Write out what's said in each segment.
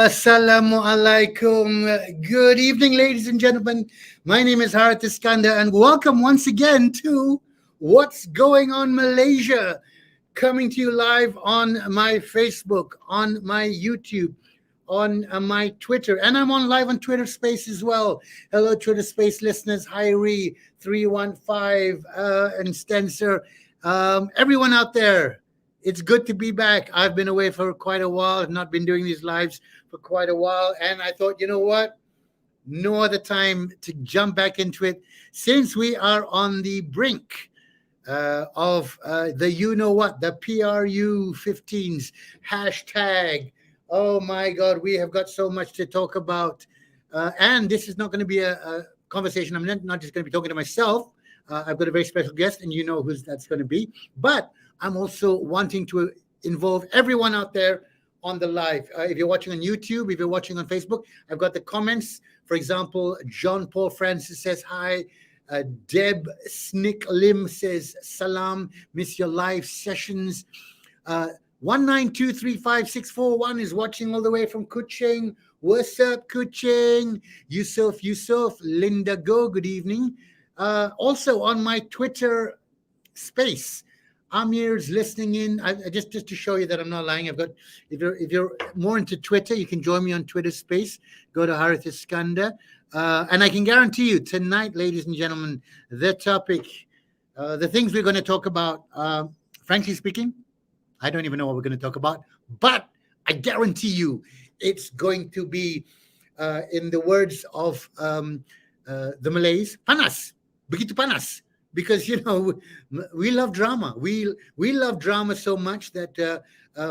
Assalamu alaikum. Good evening, ladies and gentlemen. My name is Harith Iskandar, and welcome once again to What's Going on Malaysia, coming to you live on my Facebook, on my YouTube, on my Twitter, and I'm on live on Twitter Space as well. Hello, Twitter Space listeners. Hi, Ree 315 and Stencer. Everyone out there, it's good to be back. I've been away for quite a while. I've not been doing these lives for quite a while. And I thought, you know what? No other time to jump back into it since we are on the brink of the you-know-what, the PRU15s hashtag. Oh, my God. We have got so much to talk about. And this is not going to be a conversation. I'm not just going to be talking to myself. I've got a very special guest, and you know who that's going to be. But I'm also wanting to involve everyone out there on the live. If you're watching on YouTube, if you're watching on Facebook, I've got the comments. For example, John Paul Francis says hi. Deb Snick Lim says salam. Miss your live sessions. 1923561 is watching all the way from Kuching. What's up, Kuching? Yusuf, Linda Go, good evening. Also on my Twitter space, Amir's listening in. Just to show you that I'm not lying. I've got, if you're more into Twitter, you can join me on Twitter Space. Go to Harith Iskandar, and I can guarantee you tonight, ladies and gentlemen, the topic, the things we're going to talk about. Frankly speaking, I don't even know what we're going to talk about, but I guarantee you, it's going to be, in the words of the Malays, panas, begitu panas. Because, you know, we love drama. We love drama so much that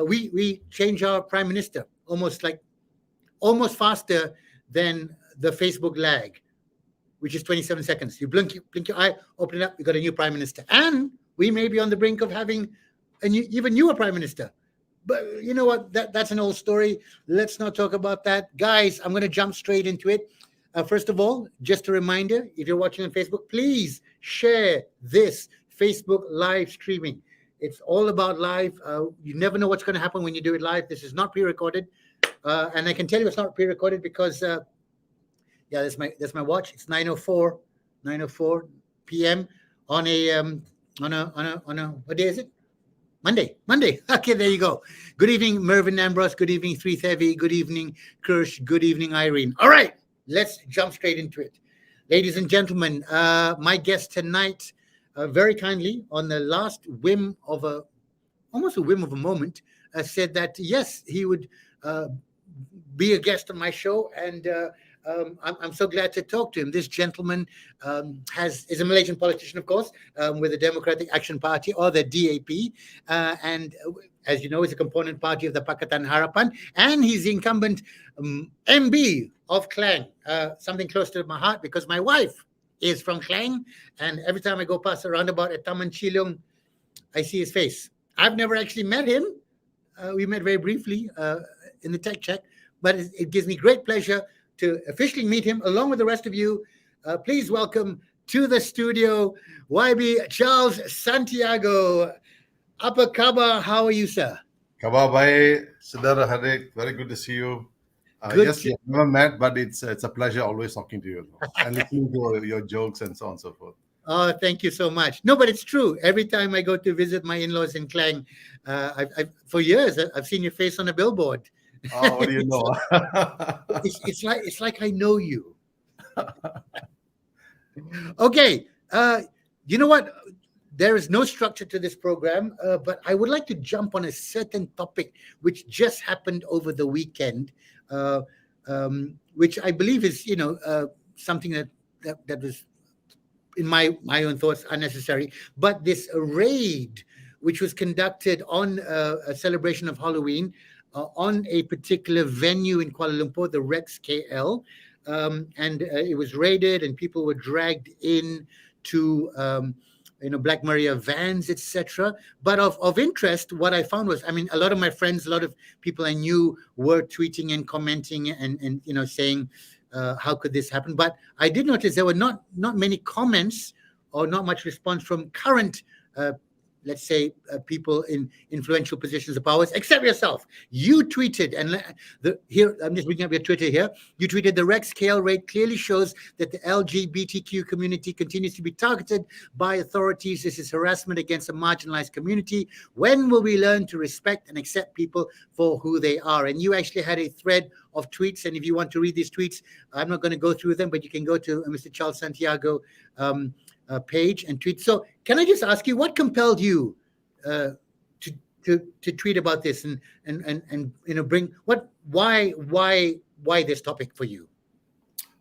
we change our prime minister almost faster than the Facebook lag, which is 27 seconds. You blink your eye, open it up, you got a new prime minister. And we may be on the brink of having even newer prime minister. But you know what? That's an old story. Let's not talk about that. Guys, I'm going to jump straight into it. First of all, just a reminder, if you're watching on Facebook, please share this Facebook live streaming. It's all about live. You never know what's going to happen when you do it live. This is not pre-recorded, and I can tell you it's not pre-recorded because, that's my watch. It's 9:04 p.m. on a what day is it? Monday. Okay, there you go. Good evening, Mervyn Ambrose. Good evening, Three Thevi. Good evening, Kirsch. Good evening, Irene. All right. Let's jump straight into it. Ladies and gentlemen, my guest tonight, very kindly, on the last almost a whim of a moment, said that, yes, he would be a guest on my show, and I'm so glad to talk to him. This gentleman is a Malaysian politician, of course, with the Democratic Action Party, or the DAP, and as you know, is a component party of the Pakatan Harapan, and he's the incumbent MB of Klang, something close to my heart because my wife is from Klang, and every time I go past the roundabout at Taman Chilung, I see his face. I've never actually met him. We met very briefly in the tech check, but it gives me great pleasure to officially meet him along with the rest of you. Please welcome to the studio, YB Charles Santiago. Apa khabar? How are you, sir? Khabar baik, Saudara Harith. Very good to see you. Yes, we have never met, but it's a pleasure always talking to you and listening to your jokes and so on and so forth. Oh, thank you so much. No, but it's true. Every time I go to visit my in-laws in Klang, for years I've seen your face on a billboard. Oh, what do you know? it's like I know you. Okay, you know what? there is no structure to this program, but I would like to jump on a certain topic which just happened over the weekend, uh, which I believe is, something that was, in my own thoughts, unnecessary. But this raid, which was conducted on a celebration of Halloween on a particular venue in Kuala Lumpur, the Rex KL, and it was raided, and people were dragged in to Black Maria vans, etc. But of interest, what I found was, I mean, a lot of my friends, a lot of people I knew were tweeting and commenting and saying, how could this happen? But I did notice there were not many comments or not much response from current, let's say, people in influential positions of powers, except yourself. You tweeted, and here I'm just bringing up your Twitter here. You tweeted, the Rex KL raid clearly shows that the LGBTQ community continues to be targeted by authorities. This is harassment against a marginalized community. When will we learn to respect and accept people for who they are? And you actually had a thread of tweets, and if you want to read these tweets, I'm not going to go through them, but you can go to Mr. Charles Santiago page and tweet. So can I just ask you, what compelled you to tweet about this and bring why this topic for you?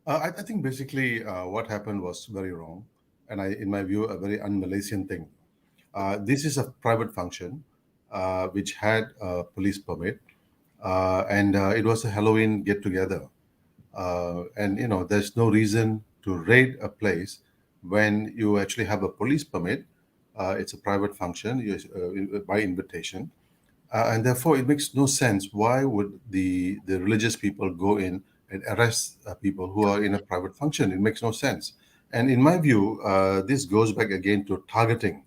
I think basically what happened was very wrong, and in my view, a very un-Malaysian thing. This is a private function which had a police permit, and it was a Halloween get-together. And there's no reason to raid a place when you actually have a police permit. It's a private function by invitation, and therefore it makes no sense. Why would the religious people go in and arrest people who are in a private function? It makes no sense. And in my view, this goes back again to targeting.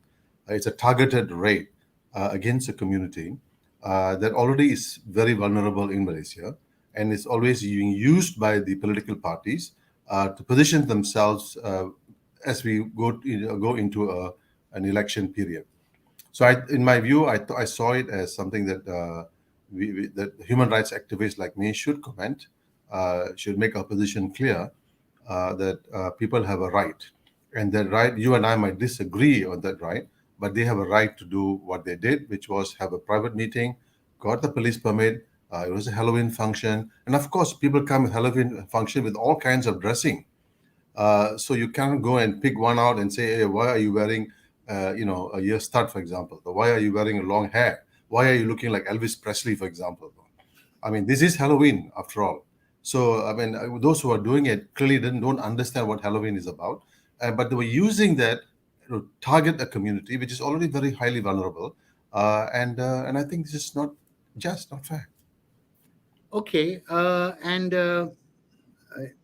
It's a targeted raid against a community that already is very vulnerable in Malaysia, and is always being used by the political parties to position themselves as we go into an election period. So, in my view, I saw it as something that that human rights activists like me should comment, should make our position clear, that people have a right, and that right, you and I might disagree on that right, but they have a right to do what they did, which was have a private meeting, got the police permit. It was a Halloween function, and of course, people come with Halloween function with all kinds of dressing. So you can't go and pick one out and say, hey, why are you wearing, a ear stud, for example? Or why are you wearing a long hair? Why are you looking like Elvis Presley, for example? I mean, this is Halloween after all. So, I mean, those who are doing it clearly don't understand what Halloween is about. But they were using that to target a community which is already very highly vulnerable. And I think this is not fair. Okay, and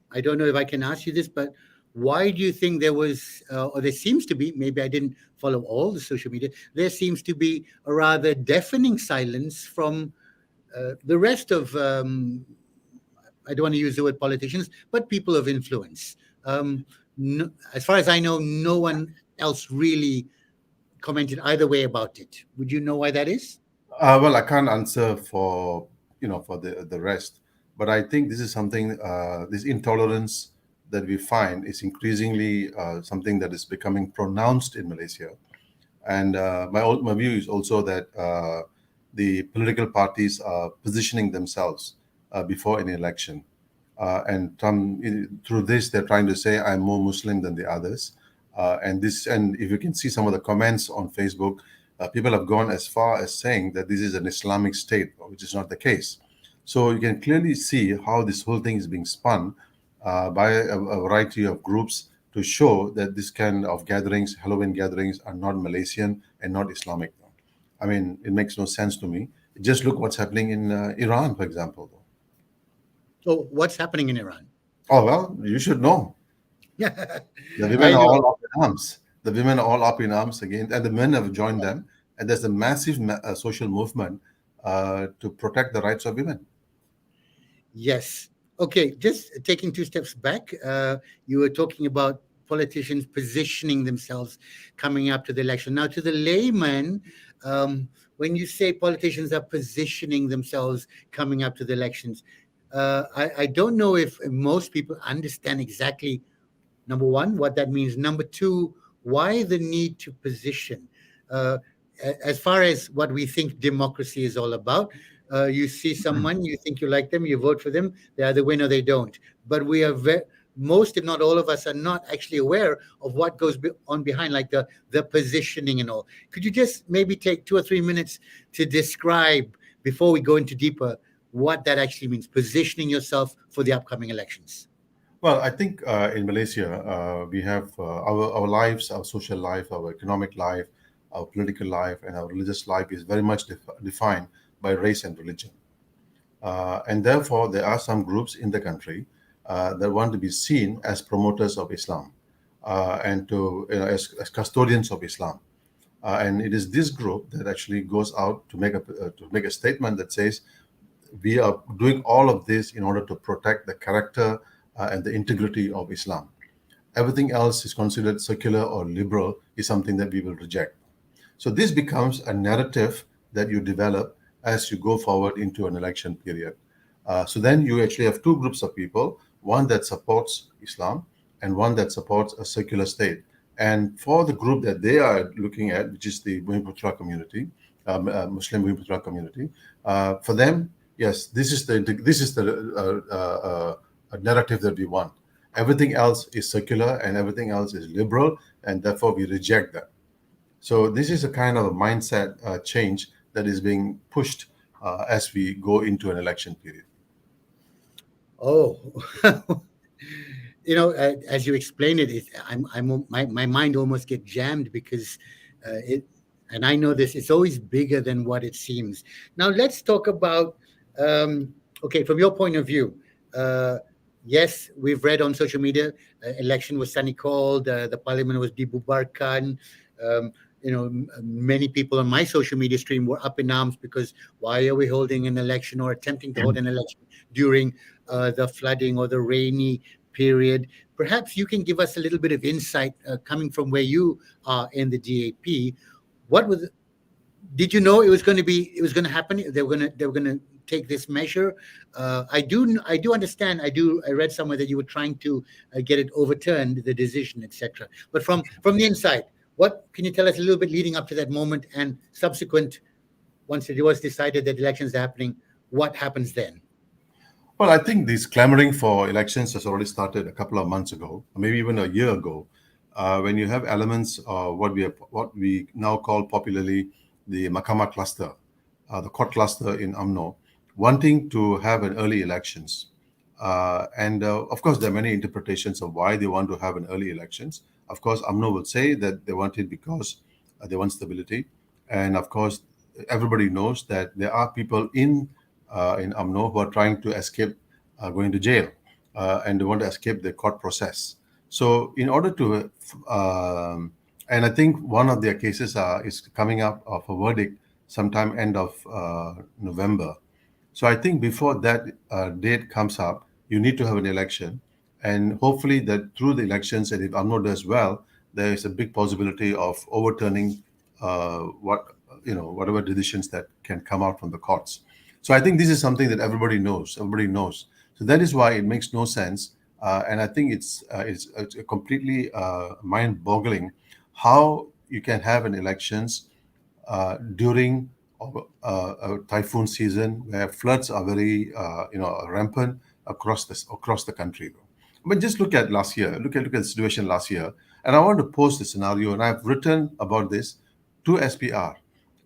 I don't know if I can ask you this, but why do you think there was, or there seems to be, maybe I didn't follow all the social media, there seems to be a rather deafening silence from the rest of, I don't want to use the word politicians, but people of influence. No, as far as I know, no one else really commented either way about it. Would you know why that is? Well, I can't answer for for the rest, but I think this is something, this intolerance that we find is increasingly something that is becoming pronounced in Malaysia. And my view is also that the political parties are positioning themselves before an election, and through this they're trying to say I'm more Muslim than the others. And if you can see some of the comments on Facebook, people have gone as far as saying that this is an Islamic state, which is not the case. So you can clearly see how this whole thing is being spun by a variety of groups to show that this kind of gatherings, Halloween gatherings, are not Malaysian and not Islamic. I mean, it makes no sense to me. Just look what's happening in Iran, for example. So what's happening in Iran? Oh, well, you should know. Yeah, The women I are know. all up in arms. The women are all up in arms again, and the men have joined them. And there's a massive social movement to protect the rights of women. Yes. Okay, just taking two steps back, you were talking about politicians positioning themselves coming up to the election. Now, to the layman, when you say politicians are positioning themselves coming up to the elections, I don't know if most people understand exactly, number one, what that means. Number two, why the need to position? Uh, as far as what we think democracy is all about, you see someone, you think you like them, you vote for them, they either win or they don't. But we are most, if not all of us, are not actually aware of what goes on behind, like the positioning and all. Could you just maybe take 2 or 3 minutes to describe, before we go into deeper, what that actually means, positioning yourself for the upcoming elections? Well, I think in Malaysia, we have our lives, our social life, our economic life, our political life, and our religious life is very much defined by race and religion. And therefore, there are some groups in the country that want to be seen as promoters of Islam and as custodians of Islam. And it is this group that actually goes out to make a statement that says we are doing all of this in order to protect the character and the integrity of Islam. Everything else is considered secular or liberal is something that we will reject. So this becomes a narrative that you develop as you go forward into an election period. So then you actually have two groups of people, one that supports Islam and one that supports a secular state. And for the group that they are looking at, which is the Bumiputera community, Muslim Bumiputera community, for them, yes, this is the narrative that we want. Everything else is secular and everything else is liberal, and therefore we reject that. So this is a kind of a mindset change that is being pushed as we go into an election period. Oh, as you explain it, my mind almost get jammed because it, and I know this, it's always bigger than what it seems. Now let's talk about, okay, from your point of view. Yes, we've read on social media, election was sunny called, the parliament was dibubarkan. Um, many people on my social media stream were up in arms because why are we holding an election or attempting to hold an election during the flooding or the rainy period? Perhaps you can give us a little bit of insight coming from where you are in the DAP. What was Did you know it was going to happen? They were going to take this measure. I do understand. I read somewhere that you were trying to get it overturned, the decision, etc. But from the inside, what can you tell us a little bit leading up to that moment and subsequent, once it was decided that elections are happening, what happens then? Well, I think this clamoring for elections has already started a couple of months ago, maybe even a year ago, when you have elements of what we now call popularly the Mahkamah cluster, the court cluster in UMNO, wanting to have an early elections. And of course, there are many interpretations of why they want to have an early elections. Of course, UMNO will say that they want it because they want stability. And of course, everybody knows that there are people in UMNO who are trying to escape going to jail and they want to escape the court process. So, in order to, and I think one of their cases is coming up of a verdict sometime end of November. So I think before that date comes up, you need to have an election, and hopefully that through the elections, and if UMNO does well, there is a big possibility of overturning whatever decisions that can come out from the courts. So I think this is something that everybody knows. Everybody knows. So that is why it makes no sense, and I think it's completely mind-boggling how you can have an elections during a typhoon season where floods are very rampant across the country. But just look at last year. Look at the situation last year, and I want to pose the scenario, and I've written about this to SPR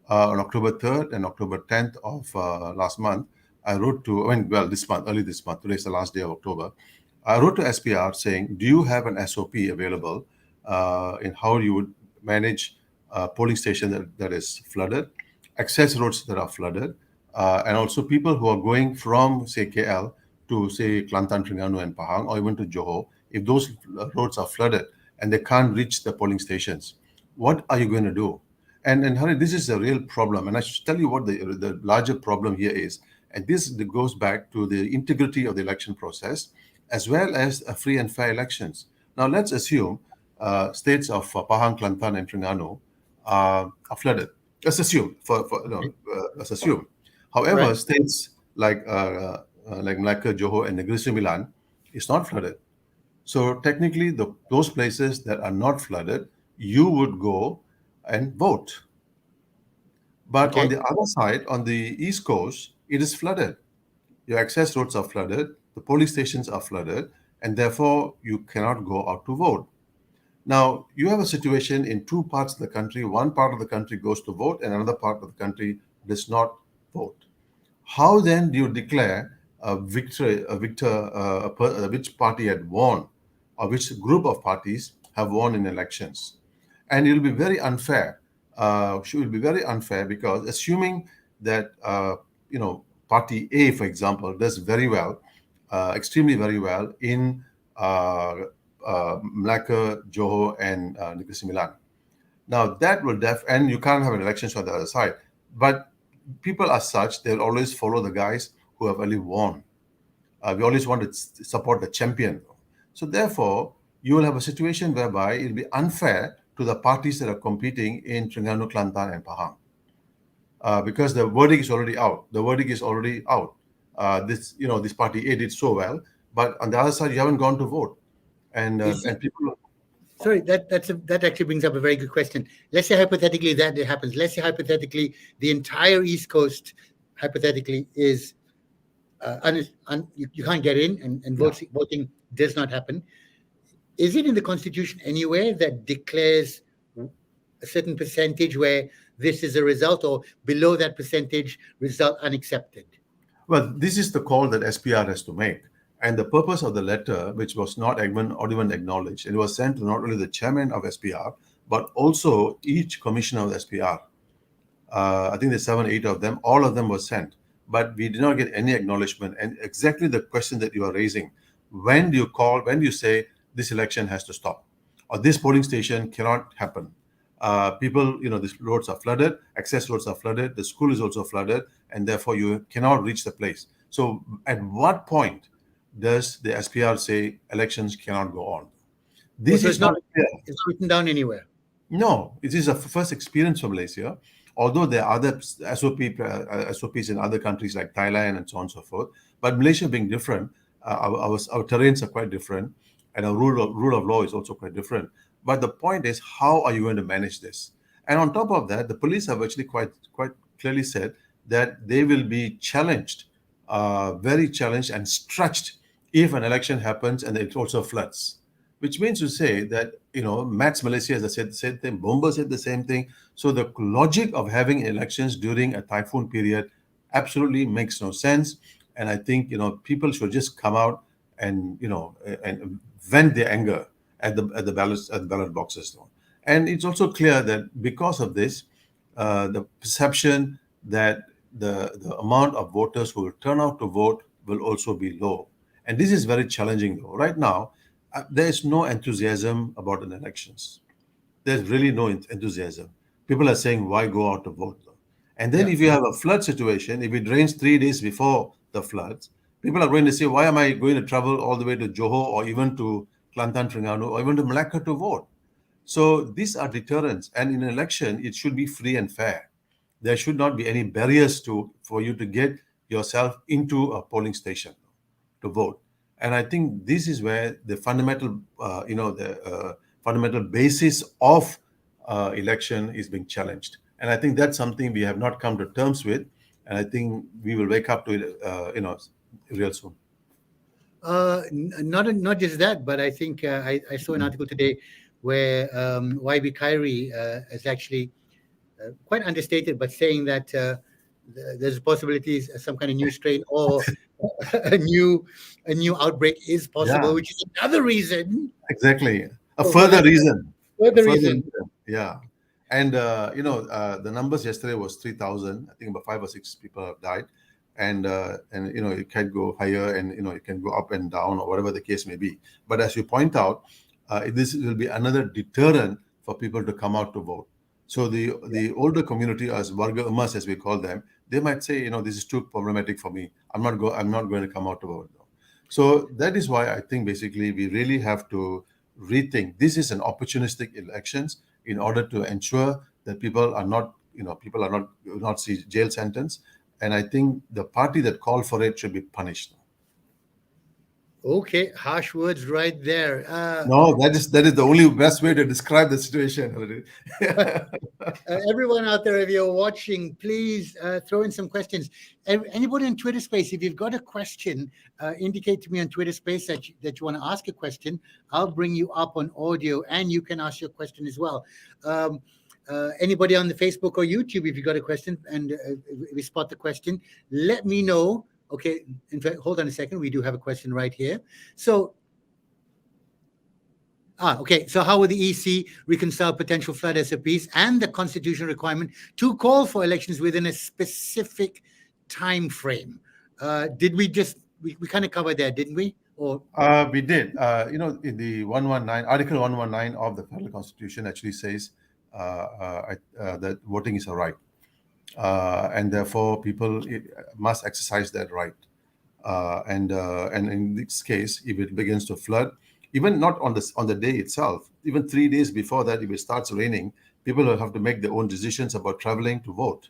on October 3rd and October 10th of last month. I wrote to, this month, early this month. Today is the last day of October. I wrote to SPR saying, do you have an SOP available in how you would manage a polling station that is flooded, access roads that are flooded, and also people who are going from, say, KL to, say, Kelantan, Terengganu, and Pahang, or even to Johor, if those roads are flooded and they can't reach the polling stations, what are you going to do? And Hari, this is a real problem. And I should tell you what the larger problem here is. And this goes back to the integrity of the election process, as well as a free and fair elections. Now, let's assume states of Pahang, Kelantan, and Terengganu are flooded. Let's assume, let's assume. However, Right. states like Malacca, Johor, and Negeri Sembilan is not flooded. So technically, those places that are not flooded, you would go and vote. But on Okay. the other side, on the East Coast, it is flooded. Your access roads are flooded, the police stations are flooded, and therefore you cannot go out to vote. Now, you have a situation in two parts of the country. One part of the country goes to vote, and another part of the country does not vote. How then do you declare which party had won, or which group of parties have won in elections? And it will be very unfair. It will be very unfair because assuming that Party A, for example, does very well, extremely very well in Malacca, Johor, and Negeri Sembilan. Now that will and you can't have an elections on the other side. But people are such, they'll always follow the guys who have only won. We always want to support the champion. So therefore, you will have a situation whereby it'll be unfair to the parties that are competing in Terengganu, Kelantan, and Pahang. Because the verdict is already out. The verdict is already out. This party A did so well, but on the other side, you haven't gone to vote, and people. Sorry, that actually brings up a very good question. Let's say hypothetically that it happens. Let's say hypothetically the entire East Coast hypothetically is you can't get in, and voting does not happen. Is it in the Constitution anywhere that declares a certain percentage where this is a result, or below that percentage, result unaccepted? Well, this is the call that SPR has to make. And the purpose of the letter, which was not even acknowledged, it was sent to not only the chairman of SPR, but also each commissioner of the SPR. I think there's 7, 8 of them. All of them were sent. But we did not get any acknowledgement. And exactly the question that you are raising, when do you say this election has to stop? Or this polling station cannot happen? People, these roads are flooded, access roads are flooded, the school is also flooded, and therefore you cannot reach the place. So at what point does the SPR say elections cannot go on? This is not clear. It's written down anywhere. No, it is a first experience for Malaysia. Although there are other SOPs in other countries like Thailand and so on and so forth, but Malaysia being different, our terrains are quite different, and our rule of law is also quite different. But the point is, how are you going to manage this? And on top of that, the police have actually quite clearly said that they will be challenged, very challenged and stretched if an election happens and it also floods. Which means to say that, Mats Malaysia has said the same thing, Bomba said the same thing. So the logic of having elections during a typhoon period absolutely makes no sense. And I think, people should just come out and, and vent their anger at the ballot boxes. And it's also clear that because of this, the perception that the amount of voters who will turn out to vote will also be low. And this is very challenging though. Right now, there is no enthusiasm about an elections. There's really no enthusiasm. People are saying, why go out to vote? And then if you have a flood situation, if it rains 3 days before the floods, people are going to say, why am I going to travel all the way to Johor or even to Kelantan, Terengganu, or even to Malacca to vote? So these are deterrents. And in an election, it should be free and fair. There should not be any barriers for you to get yourself into a polling station to vote. And I think this is where the fundamental, fundamental basis of election is being challenged. And I think that's something we have not come to terms with. And I think we will wake up to it, real soon. Not just that, but I think I saw an article today where YB Khairi is actually quite understated, but saying that there's possibilities some kind of new strain or a new outbreak is possible, which is another reason. Exactly, a further reason. Reason. Yeah, and the numbers yesterday was 3,000. I think about 5 or 6 people have died, and it can go higher, and it can go up and down or whatever the case may be. But as you point out, this will be another deterrent for people to come out to vote. So the older community, as Warga Emas as we call them, they might say, this is too problematic for me. I'm not going to come out to vote. So that is why I think basically we really have to rethink. This is an opportunistic elections in order to ensure that people are not see jail sentence. And I think the party that called for it should be punished. Okay, harsh words right there. No, that is the only best way to describe the situation. Everyone out there, if you're watching, please throw in some questions. Anybody in Twitter Space, if you've got a question, indicate to me on Twitter Space that you want to ask a question. I'll bring you up on audio, and you can ask your question as well. Anybody on the Facebook or YouTube, if you've got a question and if we spot the question, let me know. Okay, in fact, hold on a second. We do have a question right here. So okay. So how will the EC reconcile potential flood SOPs and the constitutional requirement to call for elections within a specific time frame? Did we just we kind of covered that, didn't we? Or We did. In the 119, Article 119 of the Federal Constitution actually says that voting is a right. And therefore people must exercise that right. And in this case, if it begins to flood, even not on the day itself, even 3 days before that, if it starts raining, people will have to make their own decisions about traveling to vote.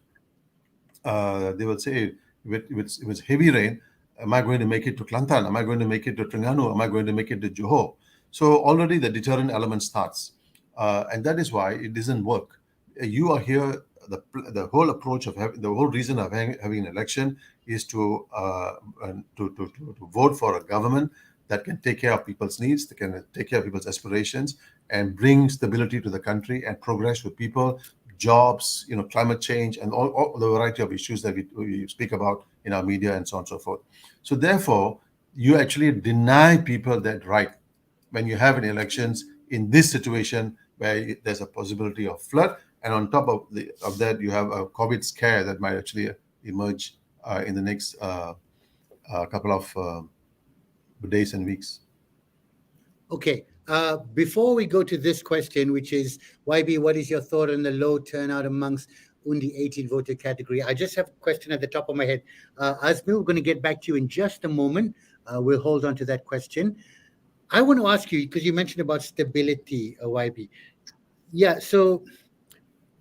They will say, if it's heavy rain, am I going to make it to Kelantan? Am I going to make it to Terengganu? Am I going to make it to Johor? So already the deterrent element starts, and that is why it doesn't work. You are here. The whole approach of the whole reason of having an election is to vote for a government that can take care of people's needs, that can take care of people's aspirations, and bring stability to the country and progress with people, jobs, climate change, and all the variety of issues that we speak about in our media and so on and so forth. So therefore, you actually deny people that right when you have an elections in this situation where there's a possibility of flood, and on top of that, you have a COVID scare that might actually emerge in the next couple of days and weeks. okay. Before we go to this question, which is YB, what is your thought on the low turnout amongst Undi 18 voter category? I just have a question at the top of my head. Azmi, we're going to get back to you in just a moment. We'll hold on to that question. I want to ask you, because you mentioned about stability, YB. Yeah, so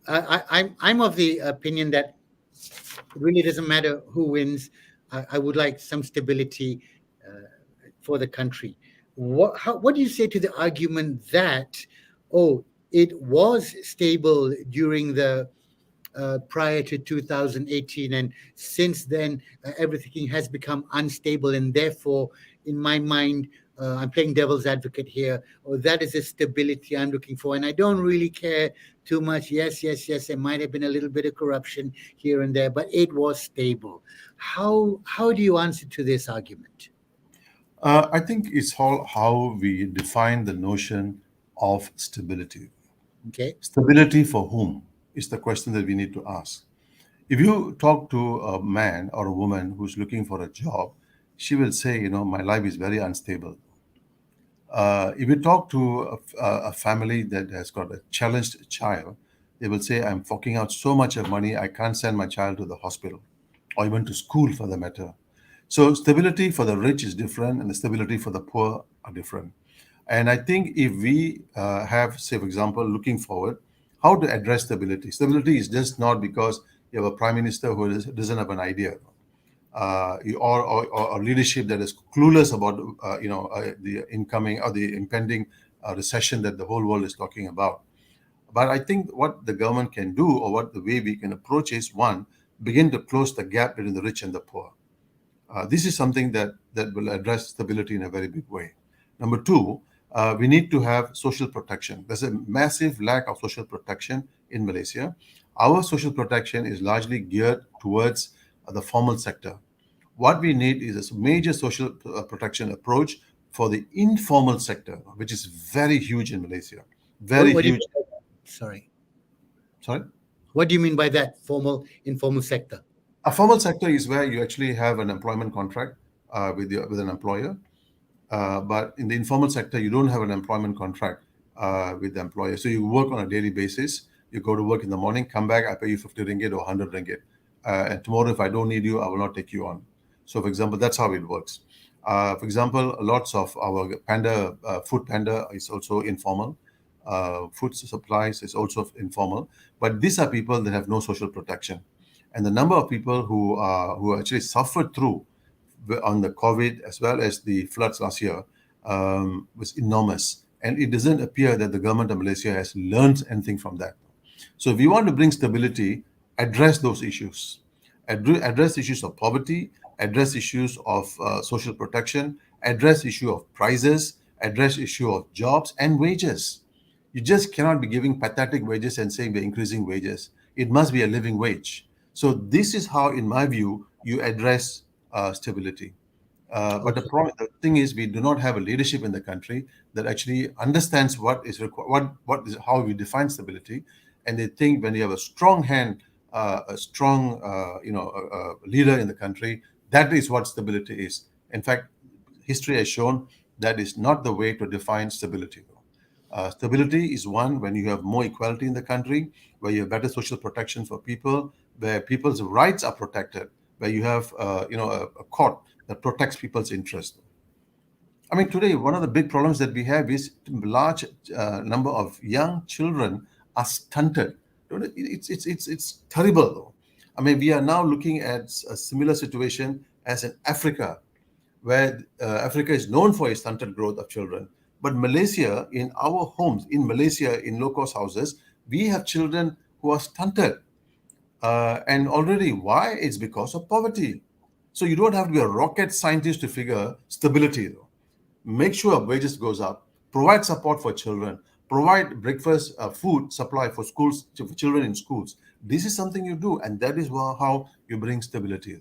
I'm of the opinion that it really doesn't matter who wins. I would like some stability for the country. What do you say to the argument that, it was stable during the prior to 2018, and since then everything has become unstable, and therefore, in my mind, I'm playing devil's advocate here, or that is a stability I'm looking for, and I don't really care too much. Yes, there might have been a little bit of corruption here and there, but it was stable. How do you answer to this argument? I think it's all how we define the notion of stability. Okay. Stability for whom is the question that we need to ask. If you talk to a man or a woman who's looking for a job, she will say, my life is very unstable. If you talk to a family that has got a challenged child, they will say, I'm forking out so much of money, I can't send my child to the hospital or even to school for the matter. So stability for the rich is different and the stability for the poor are different. And I think if we have, say, for example, looking forward, how to address stability. Stability is just not because you have a prime minister who doesn't have an idea, or leadership that is clueless about the incoming or the impending recession that the whole world is talking about. But I think what the government can do, or what the way we can approach, is one, begin to close the gap between the rich and the poor. This is something that will address stability in a very big way. Number two, we need to have social protection. There's a massive lack of social protection in Malaysia. Our social protection is largely geared towards the formal sector. What we need is a major social protection approach for the informal sector, which is very huge in Malaysia. Very What do you huge. mean by that? Sorry. Sorry? What do you mean by that, formal, informal sector? A formal sector is where you actually have an employment contract with an employer. But in the informal sector, you don't have an employment contract with the employer. So you work on a daily basis. You go to work in the morning, come back, I pay you 50 ringgit or 100 ringgit. And tomorrow, if I don't need you, I will not take you on. So, for example, that's how it works. For example, lots of our food panda is also informal. Food supplies is also informal. But these are people that have no social protection. And the number of people who actually suffered through on the COVID as well as the floods last year was enormous. And it doesn't appear that the government of Malaysia has learned anything from that. So if we want to bring stability, address those issues. Address issues of poverty, address issues of social protection, address issue of prices, address issue of jobs and wages. You just cannot be giving pathetic wages and saying we're increasing wages. It must be a living wage. So this is how, in my view, you address stability. But Okay. the thing is, we do not have a leadership in the country that actually understands what is required, what is how we define stability, and they think when you have a strong hand, a strong, leader in the country, that is what stability is. In fact, history has shown that is not the way to define stability. Stability is one when you have more equality in the country, where you have better social protection for people, where people's rights are protected, where you have a court that protects people's interests. I mean, today one of the big problems that we have is large number of young children are stunted. It's terrible though. I mean, we are now looking at a similar situation as in Africa, where Africa is known for its stunted growth of children. But Malaysia, in our homes, in Malaysia, in low-cost houses, we have children who are stunted. And already, why? It's because of poverty. So you don't have to be a rocket scientist to figure stability, though. Make sure wages goes up, provide support for children, provide breakfast food supply for schools, for children in schools. This is something you do, and that is how you bring stability.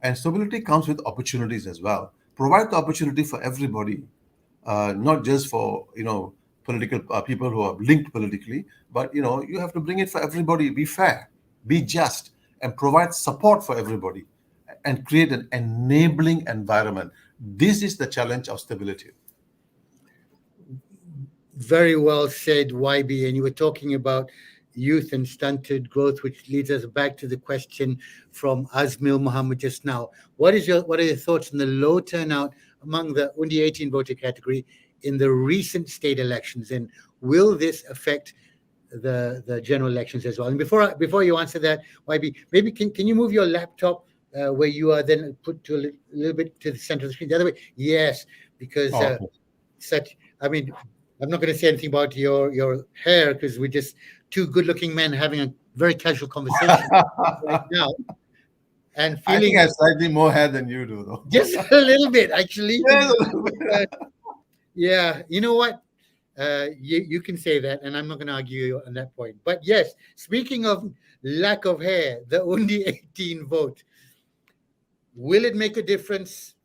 And stability comes with opportunities as well. Provide the opportunity for everybody, not just for political people who are linked politically, but you have to bring it for everybody. Be fair, be just, and provide support for everybody, and create an enabling environment. This is the challenge of stability. Very well said, YB. And you were talking about youth and stunted growth, which leads us back to the question from Azmil Muhammad just now. What are your thoughts on the low turnout among the Undi 18 voter category in the recent state elections, and will this affect the general elections as well? And before you answer that, YB, maybe can you move your laptop where you are then put to a little bit to the center of the screen, the other way? Yes, because Oh, such. I mean, I'm not going to say anything about your hair because we're just two good-looking men having a very casual conversation right now, and I think feeling I have slightly more hair than you do, though. just a little bit actually. Yes, a little bit. Yeah, you know what? You can say that, and I'm not going to argue you on that point. But yes, speaking of lack of hair, the Undi 18 vote, will it make a difference?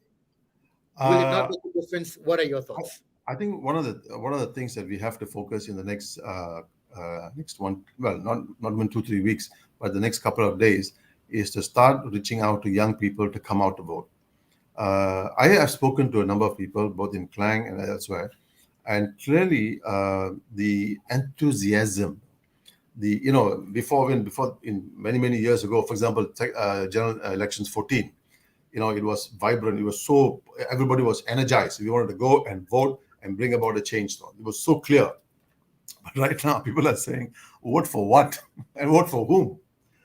Will it not Uh, make a difference? What are your thoughts? I think one of the things that we have to focus in the next one, well, not even 2 3 weeks, but the next couple of days, is to start reaching out to young people to come out to vote. I have spoken to a number of people, both in Klang and elsewhere, and clearly the enthusiasm, before in many years ago, for example, general elections 14, it was vibrant. It was so everybody was energized. We wanted to go and vote and bring about a change. It was so clear. But right now, people are saying, vote for what and vote for whom?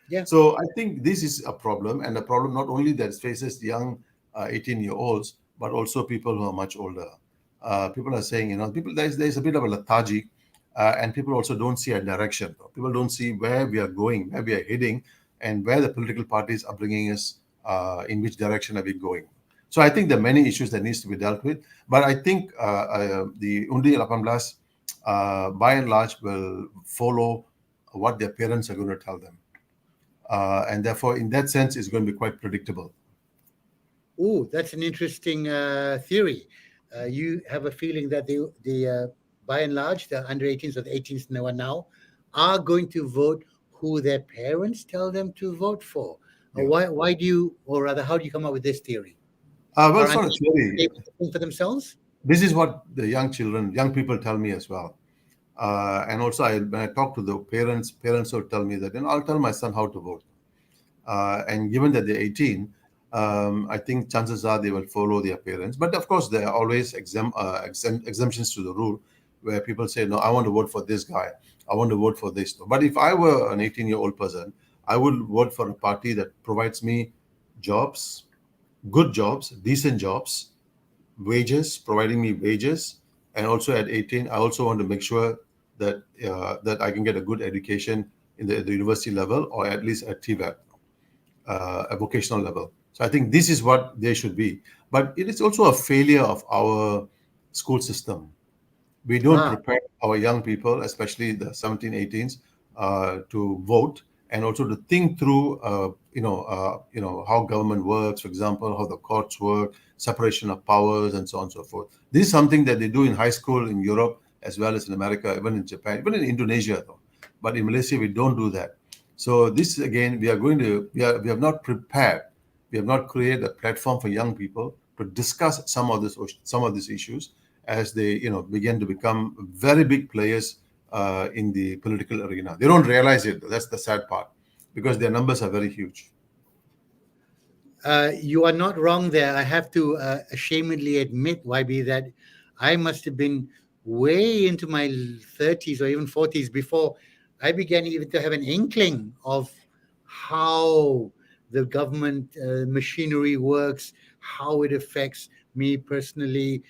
Yeah. So I think this is a problem, and a problem not only that faces young 18-year-olds, but also people who are much older. People are saying, people there's a bit of a lethargy, and people also don't see a direction. People don't see where we are going, where we are heading, and where the political parties are bringing us. In which direction are we going? So I think there are many issues that needs to be dealt with. But I think the Undi 18, by and large, will follow what their parents are going to tell them. And therefore, in that sense, it's going to be quite predictable. Oh, that's an interesting theory. You have a feeling that the by and large, the under 18s or the 18s now are going to vote who their parents tell them to vote for. Yeah. Why do you, or rather, how do you come up with this theory? Well, Are it's not a theory. able to think for themselves? This is what the young people tell me as well. And also, when I talk to the parents will tell me that, I'll tell my son how to vote. And given that they're 18, I think chances are they will follow their parents. But of course, there are always exemptions to the rule, where people say, no, I want to vote for this guy. I want to vote for this. But if I were an 18-year-old person, I would vote for a party that provides me jobs, good jobs, decent jobs, wages, providing me wages, and also at 18, I also want to make sure that I can get a good education in the university level or at least at TVET, a vocational level. So I think this is what they should be. But it is also a failure of our school system. We don't Ah, prepare our young people, especially the 17, 18s, to vote and also to think through, how government works, for example, how the courts work, separation of powers, and so on and so forth. This is something that they do in high school in Europe as well as in America, even in Japan, even in Indonesia, though. But in Malaysia, we don't do that. So this again, we have not prepared, we have not created a platform for young people to discuss some of these issues as they begin to become very big players in the political arena. They don't realize it. That's the sad part, because their numbers are very huge. you are not wrong there. I have to ashamedly admit, YB, that I must have been way into my 30s or even 40s before I began even to have an inkling of how the government machinery works, how it affects me personally,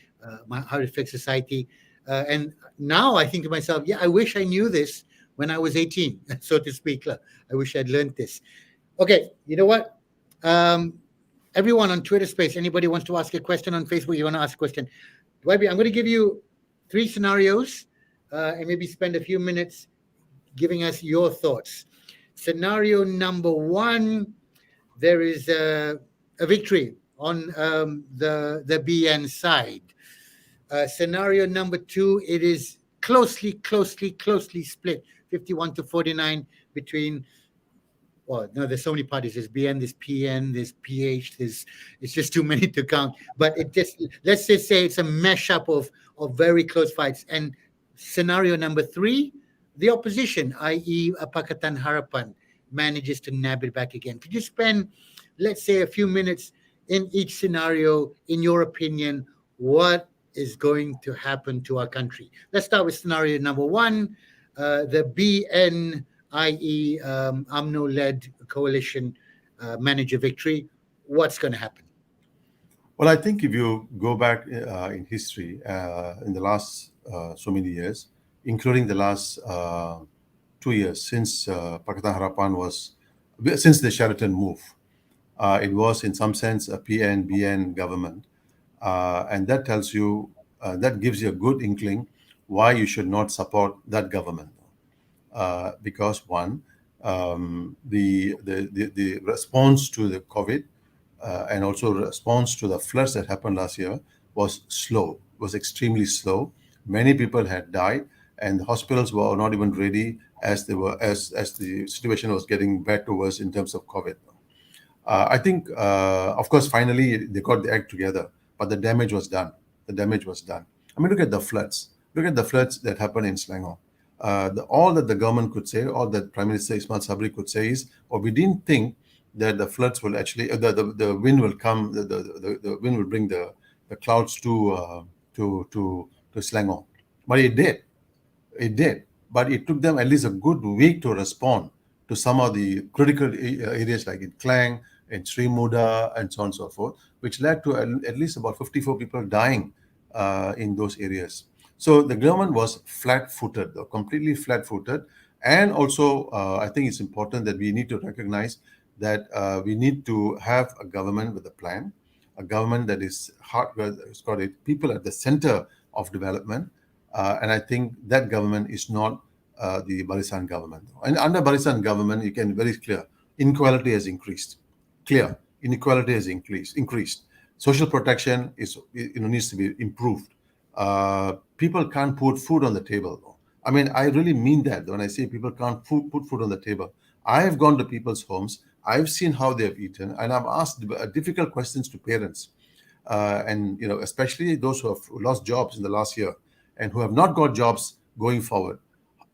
how it affects society. And now I think to myself, yeah, I wish I knew this when I was 18, so to speak. I wish I'd learned this. Okay, you know what? Um, Everyone on Twitter Space, anybody wants to ask a question on Facebook, you want to ask a question. YB, I'm going to give you three scenarios and maybe spend a few minutes giving us your thoughts. Scenario number one, there is a victory on the BN side. Scenario number two, it is closely split, 51 to 49 between, well, no, there's so many parties. There's BN, there's PN, there's PH. It's just too many to count. But it just, let's just say it's a mashup of very close fights. And scenario number three, the opposition, i.e., Pakatan Harapan, manages to nab it back again. Could you spend, let's say, a few minutes in each scenario, in your opinion, what is going to happen to our country? Let's start with scenario number one, the BN, i.e., UMNO-led coalition manage a victory. What's going to happen? Well, I think if you go back in history, in the last so many years, including the last 2 years since Pakatan Harapan since the Sheraton move, it was in some sense a PN-BN government. And that tells you, that gives you a good inkling why you should not support that government. Because one, the response to the COVID and also response to the floods that happened last year was slow, was extremely slow. Many people had died, and the hospitals were not even ready as they were as the situation was getting bad to worse in terms of COVID. I think, of course, finally they got the act together, but the damage was done. The damage was done. I mean, look at the floods. Look at the floods that happened in Selangor. All that the government could say, all that Prime Minister Ismail Sabri could say is, "Oh, we didn't think that the floods will actually, the wind will come, the wind will bring the clouds to Selangor," but it did. It did, but it took them at least a good week to respond to some of the critical areas like in Klang, in Sri Muda, and so on and so forth, which led to at least about 54 people dying in those areas. So the government was flat-footed, completely flat-footed. And also, I think it's important that we need to recognize that we need to have a government with a plan, a government that is it's got people at the center of development. And I think that government is not the Barisan government. And under Barisan government, you can very clear, inequality has increased. Clear, inequality has increased. Social protection needs to be improved. People can't put food on the table. I mean, I really mean that when I say people can't put food on the table. I have gone to people's homes. I've seen how they have eaten, and I've asked difficult questions to parents, and especially those who have lost jobs in the last year and who have not got jobs going forward.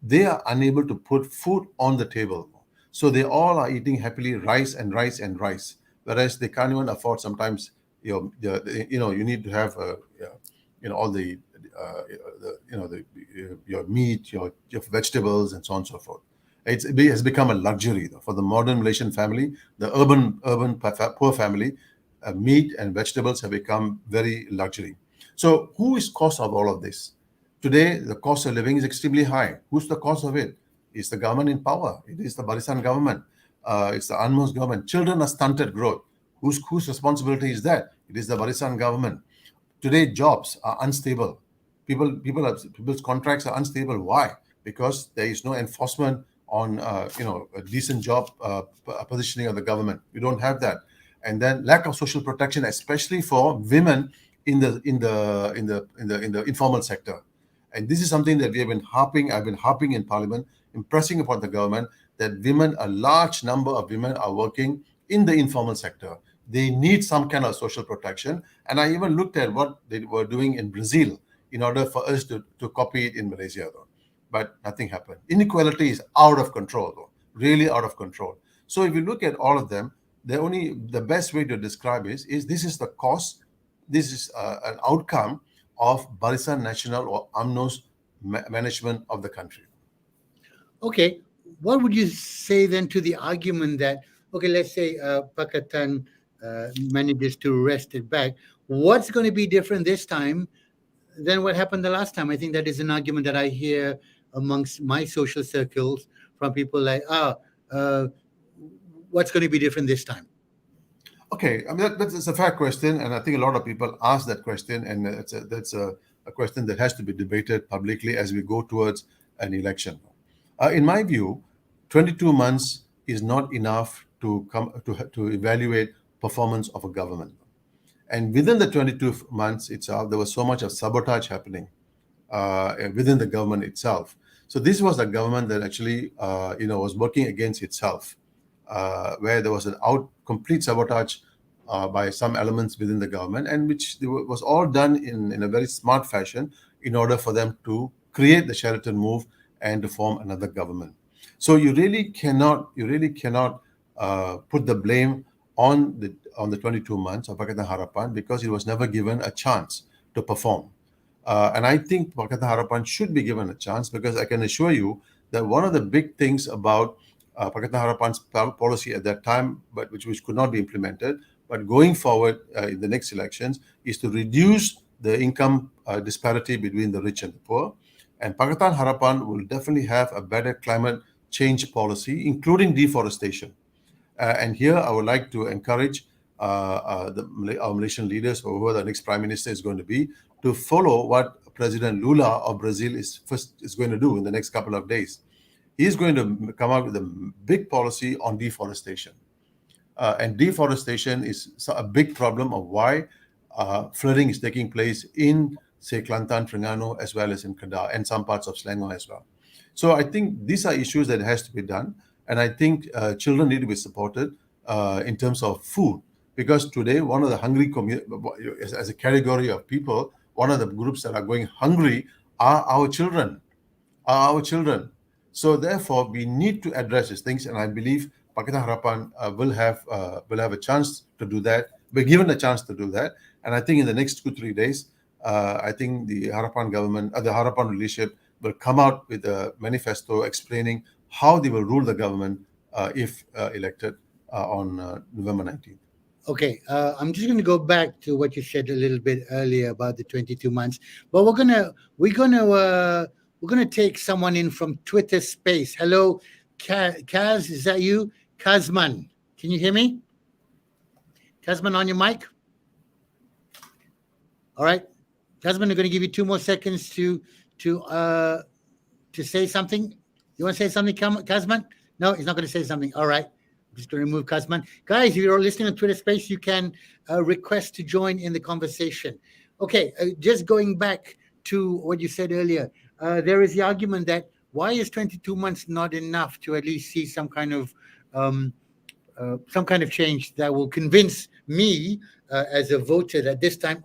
They are unable to put food on the table. So they all are eating happily rice and rice and rice, whereas they can't even afford sometimes, you need to have, all your meat, your vegetables, and so on and so forth. It has become a luxury though, for the modern Malaysian family, the urban poor family. meat and vegetables have become very luxury. So who is cause of all of this? Today, the cost of living is extremely high. Who's the cause of it? It's the government in power. It is the Barisan government. It's the UNMOS government. Children are stunted growth. Whose responsibility is that? It is the Barisan government. Today, jobs are unstable. People's contracts are unstable. Why? Because there is no enforcement on a decent job positioning of the government. We don't have that, and then lack of social protection, especially for women in the informal sector. And this is something that I've been harping in Parliament, impressing upon the government that a large number of women are working in the informal sector. They need some kind of social protection. And I even looked at what they were doing in Brazil in order for us to copy it in Malaysia, though. But nothing happened. Inequality is out of control, though, really out of control. So if you look at all of them, the best way to describe is this is the cause, this is an outcome of Barisan Nasional or UMNO's management of the country. Okay, what would you say then to the argument that, okay, let's say Pakatan manages to wrest it back. What's going to be different this time than what happened the last time? I think that is an argument that I hear amongst my social circles from people like, what's going to be different this time? Okay, I mean that's a fair question, and I think a lot of people ask that question, and that's a question that has to be debated publicly as we go towards an election. In my view, 22 months is not enough to evaluate performance of a government. And within the 22 months itself, there was so much of sabotage happening within the government itself. So this was a government that actually, was working against itself, where there was an complete sabotage by some elements within the government, and which was all done in a very smart fashion in order for them to create the Sheraton move and to form another government. So you really cannot put the blame on the 22 months of Pakatan Harapan because it was never given a chance to perform. And I think Pakatan Harapan should be given a chance, because I can assure you that one of the big things about Pakatan Harapan's policy at that time, but which could not be implemented, but going forward in the next elections, is to reduce the income disparity between the rich and the poor. And Pakatan Harapan will definitely have a better climate change policy, including deforestation. And here I would like to encourage our Malaysian leaders, or whoever the next prime minister is going to be, to follow what President Lula of Brazil is going to do in the next couple of days. He's going to come out with a big policy on deforestation. And deforestation is a big problem of why flooding is taking place in, say, Kelantan, Terengganu, as well as in Kedah, and some parts of Selangor as well. So I think these are issues that has to be done. And I think children need to be supported in terms of food. Because today, one of the hungry as a category of people, one of the groups that are going hungry are our children. So therefore, we need to address these things. And I believe Pakatan Harapan will have a chance to do that. We're given a chance to do that. And I think in the next 2-3 days, I think the Harapan government, the Harapan leadership will come out with a manifesto explaining how they will rule the government if elected on November 19th. Okay, I'm just going to go back to what you said a little bit earlier about the 22 months, but we're gonna take someone in from Twitter Space. Hello, Kaz, is that you? Kazman, can you hear me? Kazman, on your mic. All right, Kazman, I'm going to give you 2 more seconds to say something. You want to say something, Kazman? No, he's not going to say something. All right. I'm just going to remove Kazman. Guys, if you're listening on Twitter Space, you can request to join in the conversation. Okay, just going back to what you said earlier, there is the argument that why is 22 months not enough to at least see some kind of change that will convince me as a voter that this time,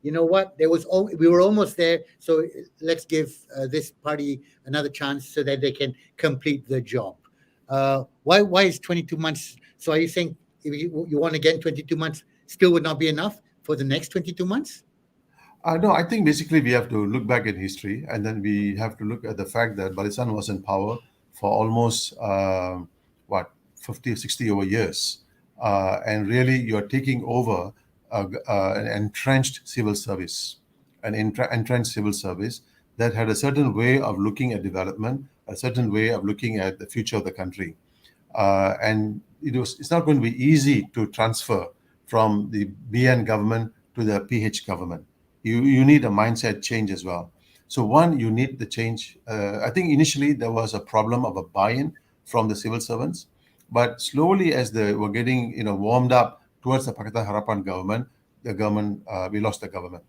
you know what? We were almost there, so let's give this party another chance so that they can complete the job. Why is 22 months? So are you saying if you want again 22 months still would not be enough for the next 22 months? No, I think basically we have to look back in history, and then we have to look at the fact that Barisan was in power for almost 50, 60 over years. and really you're taking over an entrenched civil service, entrenched civil service that had a certain way of looking at development, a certain way of looking at the future of the country. And it's not going to be easy to transfer from the BN government to the PH government. You need a mindset change as well. So one, you need the change. I think initially there was a problem of a buy-in from the civil servants, but slowly as they were getting warmed up towards the Pakatan Harapan government, we lost the government.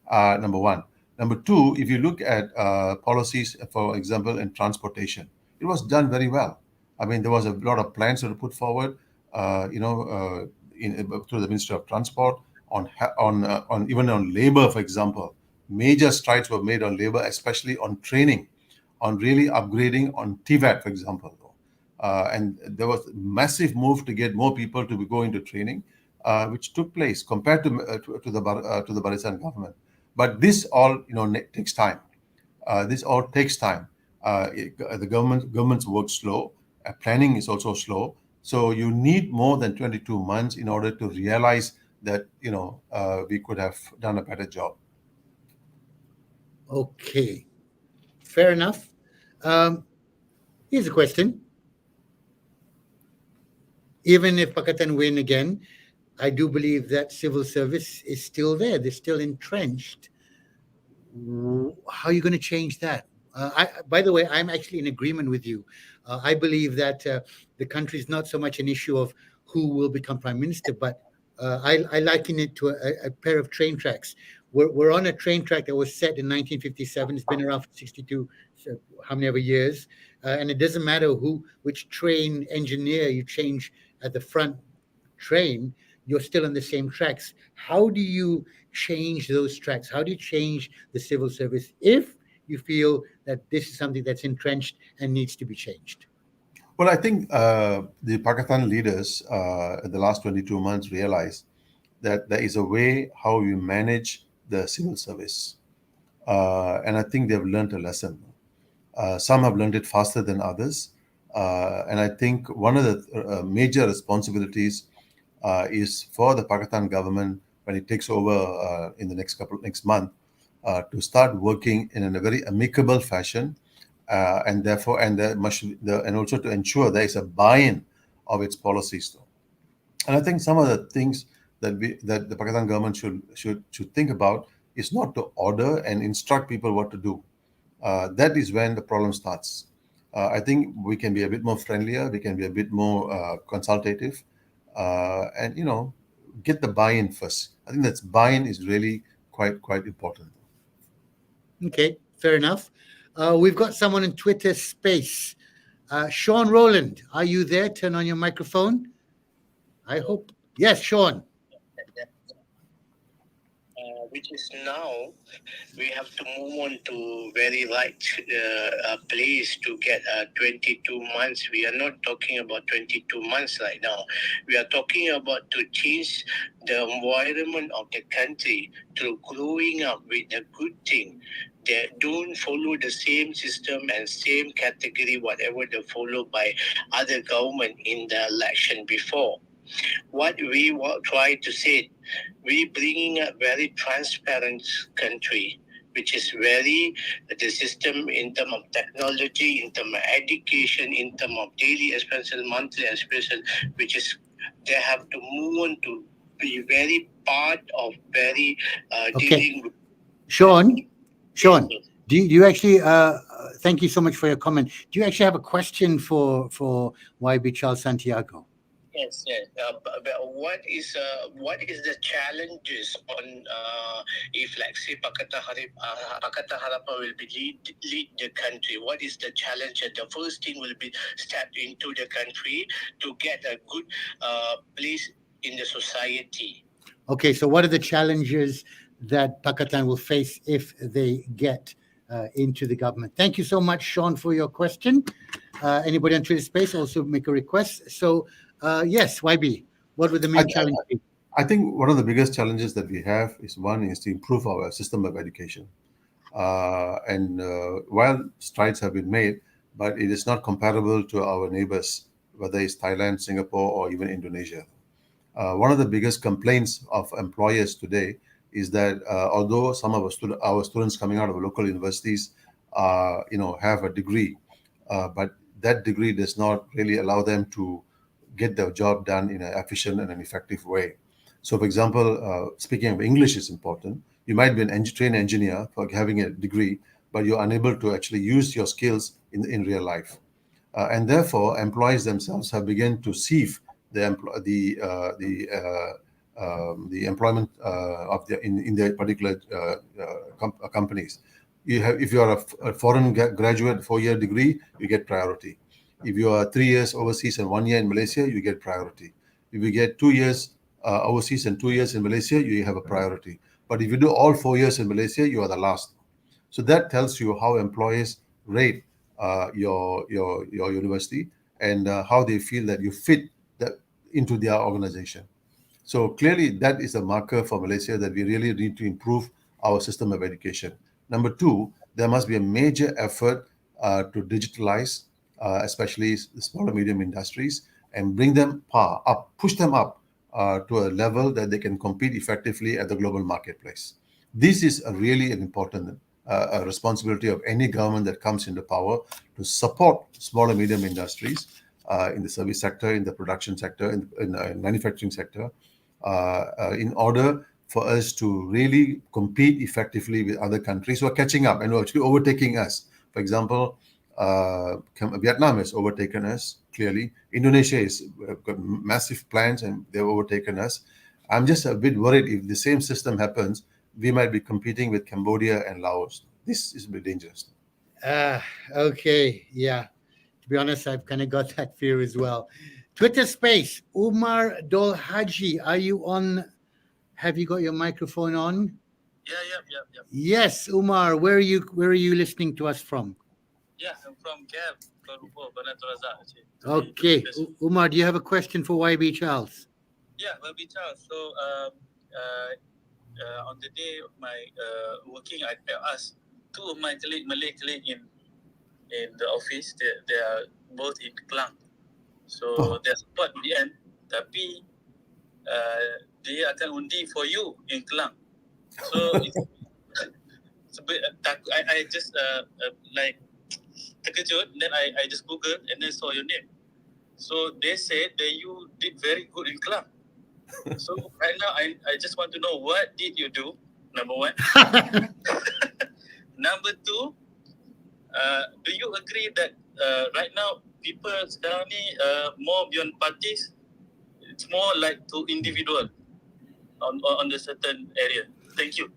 Number one. Number two, if you look at policies, for example, in transportation, it was done very well. I mean, there was a lot of plans that were put forward, through the Ministry of Transport on even on labor, for example. Major strides were made on labor, especially on training, on really upgrading on TVAT, for example. And there was a massive move to get more people to go into training, which took place compared to the Barisan government. But this all takes time. This all takes time. The government's work slow. Planning is also slow. So you need more than 22 months in order to realize that we could have done a better job. Okay, fair enough. Here's a question. Even if Pakatan win again, I do believe that civil service is still there. They're still entrenched. How are you going to change that? By the way, I'm actually in agreement with you. I believe that the country is not so much an issue of who will become prime minister, but I liken it to a pair of train tracks. We're on a train track that was set in 1957. It's been around for 62, so how many ever years, and it doesn't matter which train engineer you change at the front train, you're still on the same tracks. How do you change those tracks? How do you change the civil service if you feel that this is something that's entrenched and needs to be changed? Well, I think the Pakistan leaders in the last 22 months realized that there is a way how you manage the civil service. And I think they've learned a lesson. Some have learned it faster than others. And I think one of the major responsibilities is for the Pakistan government when it takes over in the next month to start working in a very amicable fashion, and therefore and also to ensure there is a buy-in of its policies. And I think some of the things that the Pakistan government should think about is not to order and instruct people what to do. That is when the problem starts. I think we can be a bit more friendlier. We can be a bit more consultative, and get the buy-in first. I think that buy-in is really quite important. Okay, fair enough. We've got someone in Twitter Space. Sean Rowland, are you there? Turn on your microphone. I hope. Yes, Sean. Which is now we have to move on to very right place to get 22 months. We are not talking about 22 months right now. We are talking about to change the environment of the country through growing up with a good thing. They don't follow the same system and same category, whatever they follow by other government in the election before. What we try to say, we bringing a very transparent country, which is very the system in terms of technology, in terms of education, in terms of daily expenses, monthly expenses, which is they have to move on to be very part of very dealing with. Sean, do you actually? Thank you so much for your comment. Do you actually have a question for YB Charles Santiago? Yes. But what is the challenges on if, like, say, Pakatan Harapan will be lead the country? What is the challenge? The first thing will be step into the country to get a good place in the society. Okay, so what are the challenges that Pakatan will face if they get into the government? Thank you so much, Sean, for your question. Anybody on Twitter Space also make a request. So, yes, YB, what would the main challenge be? I think one of the biggest challenges that we have is to improve our system of education. And while strides have been made, but it is not comparable to our neighbors, whether it's Thailand, Singapore, or even Indonesia. One of the biggest complaints of employers today is that although some of our students coming out of local universities, have a degree, but that degree does not really allow them to get their job done in an efficient and an effective way. So, for example, speaking of English is important. You might be an trained engineer for having a degree, but you're unable to actually use your skills in real life. And therefore, employees themselves have begun to sieve the employment of in their particular companies. If you are a foreign graduate, 4-year degree, you get priority. If you are 3 years overseas and 1 year in Malaysia, you get priority. If you get 2 years overseas and 2 years in Malaysia, you have a priority. But if you do all 4 years in Malaysia, you are the last. So that tells you how employers rate your university and how they feel that you fit that into their organization. So clearly, that is a marker for Malaysia that we really need to improve our system of education. Number two, there must be a major effort to digitalize, especially the small and medium industries, and bring them up, push them up to a level that they can compete effectively at the global marketplace. This is really an important a responsibility of any government that comes into power to support small and medium industries in the service sector, in the production sector, in manufacturing sector, in order for us to really compete effectively with other countries who are catching up and who are actually overtaking us. For example, Vietnam has overtaken us, clearly. Indonesia has got massive plans and they've overtaken us. I'm just a bit worried if the same system happens, we might be competing with Cambodia and Laos. This is a bit dangerous. Okay. Yeah. To be honest, I've kind of got that fear as well. Twitter space, Umar Dol Haji, are you on? Have you got your microphone on? Yeah. Yes, Umar, where are you listening to us from? Yeah, I'm from KL, Kuala Lumpur, Bandar Terasa, actually. Okay. Umar, do you have a question for YB Charles? Yeah, Babi Charles. So, on the day of my working, I asked two of my Malay colleagues in the office. They are both in Klang. So they support in the end. Tapi dia akan undi for you in Klang. So it's a bit, I just like terkejut. Then I just Googled and then saw your name. So they said that you did very good in Klang. So right now I just want to know, what did you do? Number one. Number two, do you agree that right now people sekarang ni more beyond parties, it's more like to individual on the certain area. Thank you.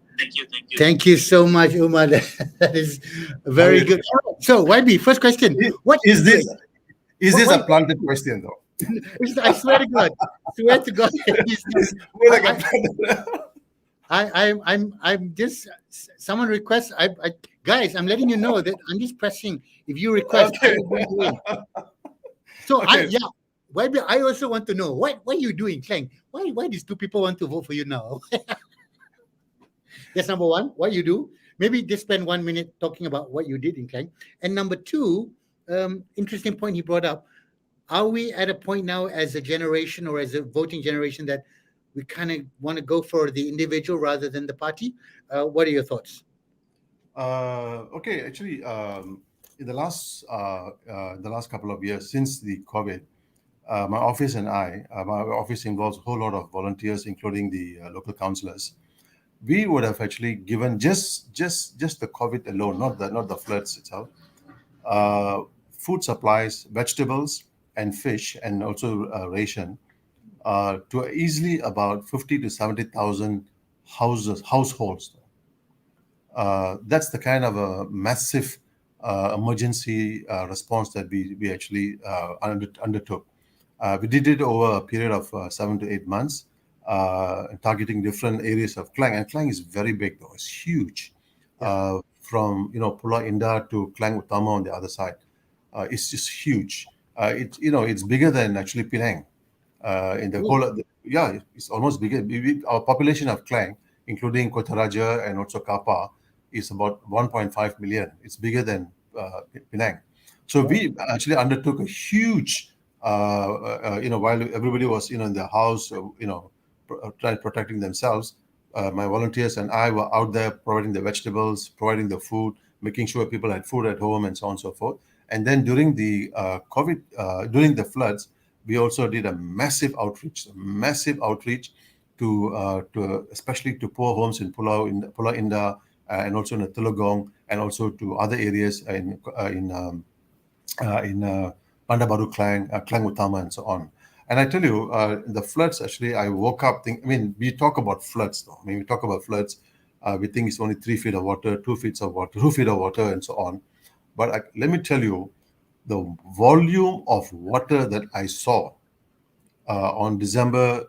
Thank you so much, Umar. That is very good. So, YB, first question. What is this? Is this a planted question, though? I swear to God. I'm just, someone requests. Guys, I'm letting you know that I'm just pressing. If you request, okay. I will bring you in. So okay. YB, I also want to know what are you doing, Klang? Why these two people want to vote for you now? That's number one. What you do? Maybe just spend 1 minute talking about what you did in Klang. And number two, interesting point he brought up. Are we at a point now as a generation or as a voting generation that we kind of want to go for the individual rather than the party? What are your thoughts? Okay, actually, in the last couple of years since the COVID, my office and my office involves a whole lot of volunteers, including the local councillors. We would have actually given just the COVID alone, not the floods itself, food supplies, vegetables and fish, and also ration to easily about 50 to 70,000 households. That's the kind of a massive emergency response that we actually undertook. We did it over a period of 7 to 8 months, targeting different areas of Klang. And Klang is very big, though; it's huge. Yeah. From Pulau Indah to Klang Utama on the other side, it's just huge. It's bigger than actually Penang. In the whole, it's almost bigger. Our population of Klang, including Kota Raja and also Kapar, is about 1.5 million. It's bigger than Penang. So we actually undertook a huge while everybody was, in their house, protecting themselves, my volunteers and I were out there providing the vegetables, providing the food, making sure people had food at home, and so on and so forth. And then during the COVID, during the floods, we also did a massive outreach to especially to poor homes in Pulau Indah, and also in Telogong, and also to other areas in Bandar Baru, Klang, Klang Utama, and so on. And I tell you, the floods, actually, I woke up thinking, I mean, we talk about floods, though. I mean, we talk about floods, we think it's only 3 feet of water, 2 feet of water, 2 feet of water, and so on. But let me tell you, the volume of water that I saw on December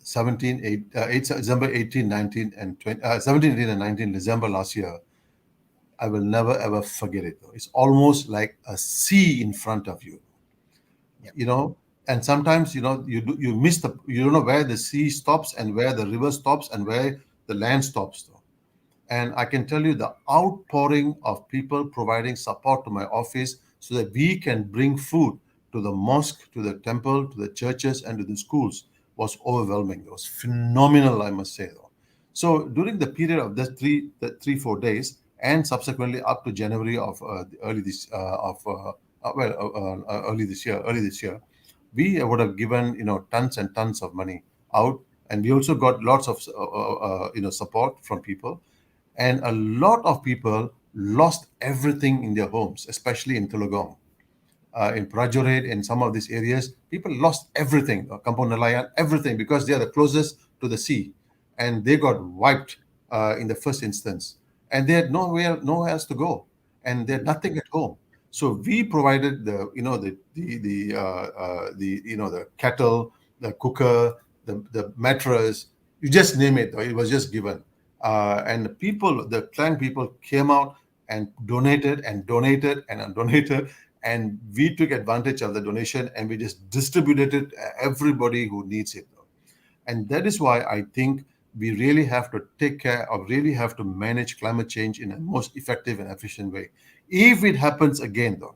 17, December 18, 19, and 20, 17, 18, and 19, December last year, I will never ever forget it. It's almost like a sea in front of you, Yep. And sometimes, you miss you don't know where the sea stops and where the river stops and where the land stops. And I can tell you, the outpouring of people providing support to my office so that we can bring food to the mosque, to the temple, to the churches, and to the schools was overwhelming. It was phenomenal, I must say, though. So during the period of the 3-4 days, and subsequently up to January of early this year, we would have given tons and tons of money out, and we also got lots of support from people. And a lot of people lost everything in their homes, especially in Telogong, in Prajorit, in some of these areas. People lost everything, Kampung Nelayan, everything, because they are the closest to the sea, and they got wiped in the first instance, and they had nowhere else to go, and they had nothing at home. So we provided the kettle, the cooker, the mattress, you just name it. It was just given, and the Klang people came out and donated and donated and donated, and we took advantage of the donation, and we just distributed it to everybody who needs it. And that is why I think we really have to take care of, really have to manage climate change in a most effective and efficient way. If it happens again, though,